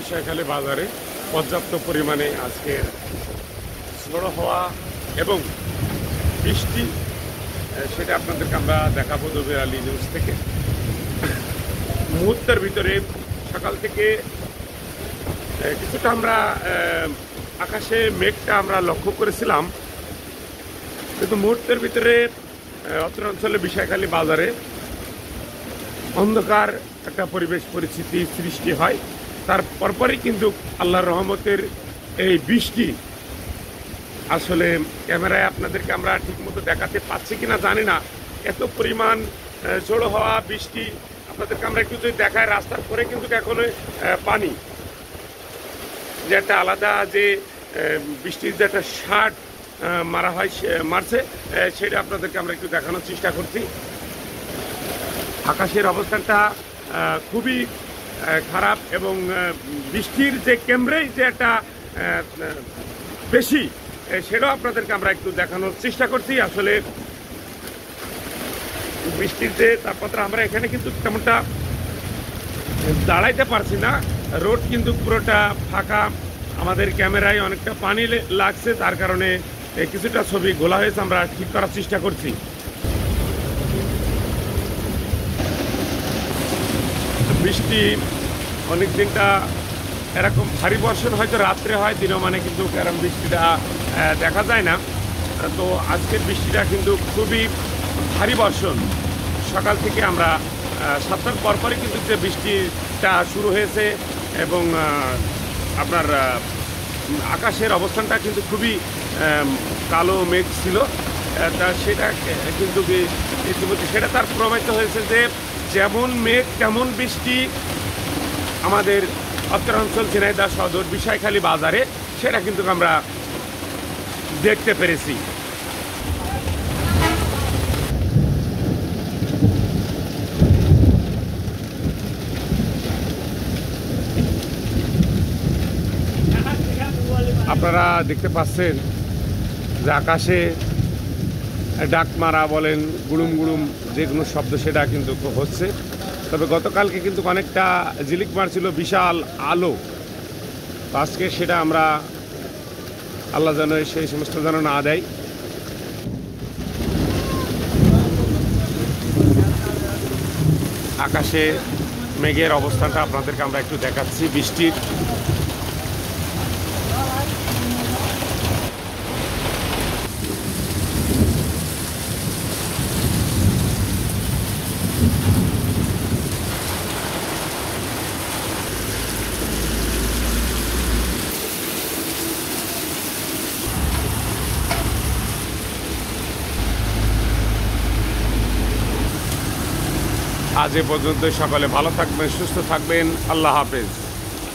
বিষয়খালী বাজারে পর্যাপ্ত পরিমাণে আজকের ঝড়ো হওয়া এবং বৃষ্টি, সেটা আপনাদেরকে আমরা দেখাবো দবির আলী নিউজ থেকে। মুহূর্তের ভিতরে সকাল থেকে কিছুটা আমরা আকাশে মেঘটা আমরা লক্ষ্য করেছিলাম, কিন্তু মুহূর্তের ভিতরে অত্র অঞ্চলে বিষয়খালী বাজারে অন্ধকার একটা পরিবেশ পরিস্থিতি সৃষ্টি হয়। তার পরপরই কিন্তু আল্লাহর রহমতের এই বৃষ্টি, আসলে ক্যামেরায় আপনাদেরকে আমরা ঠিকমতো দেখাতে পাচ্ছি কিনা জানি না, এত পরিমাণ ঝোড়ো হওয়া বৃষ্টি আপনাদেরকে আমরা একটু যদি দেখায়। রাস্তার পরে কিন্তু এখনো পানি, যে একটা আলাদা যে বৃষ্টির যে একটা শার্ট মারা হয় মারছে, সেটা আপনাদেরকে আমরা একটু দেখানোর চেষ্টা করছি। আকাশের অবস্থানটা খুবই খারাপ এবং বৃষ্টির যে কেন্দ্রেই যে একটা বেশি, সেটাও আপনাদেরকে আমরা একটু দেখানোর চেষ্টা করছি। আসলে বৃষ্টির যে তাপমাত্রা, আমরা এখানে কিন্তু তেমনটা দাঁড়াইতে পারছি না, রোড কিন্তু পুরোটা ফাঁকা। আমাদের ক্যামেরায় অনেকটা পানি লাগছে, তার কারণে কিছুটা ছবি গোলা হয়েছে, আমরা ঠিক করার চেষ্টা করছি। বৃষ্টি অনেক দিনটা এরকম ভারী বর্ষণ হয়তো রাত্রে হয়, দিনও মানে কিন্তু এরকম বৃষ্টিটা দেখা যায় না। তো আজকের বৃষ্টিটা কিন্তু খুবই ভারী বর্ষণ। সকাল থেকে আমরা 7টার পরপরই কিন্তু যে বৃষ্টিটা শুরু হয়েছে এবং আপনার আকাশের অবস্থানটা কিন্তু খুবই কালো মেঘ ছিল, তা সেটা কিন্তু ইতিমধ্যে সেটা তার প্রমাণিত হয়েছে যে যেমন মেঘ তেমন বৃষ্টি আমাদের উত্তরাঞ্চল ঝিনাইদহ সদর বিষয়খালী বাজারে, সেটা কিন্তু আমরা দেখতে পেরেছি। আপনারা দেখতে পাচ্ছেন যে আকাশে ডাক মারা বলেন, গুড়ুম গুড়ুম যে কোনো শব্দ সেটা কিন্তু হচ্ছে। তবে গতকালকে কিন্তু অনেকটা ঝিলিক মারছিল, বিশাল আলো। আজকে সেটা আমরা আল্লাহ যেন সেই সমস্ত যেন না দেয়। আকাশে মেঘের অবস্থানটা আপনাদেরকে আমরা একটু দেখাচ্ছি। বৃষ্টির আজ এ পর্যন্ত। সকলে ভালো থাকবেন, সুস্থ থাকবেন। আল্লাহ হাফেজ।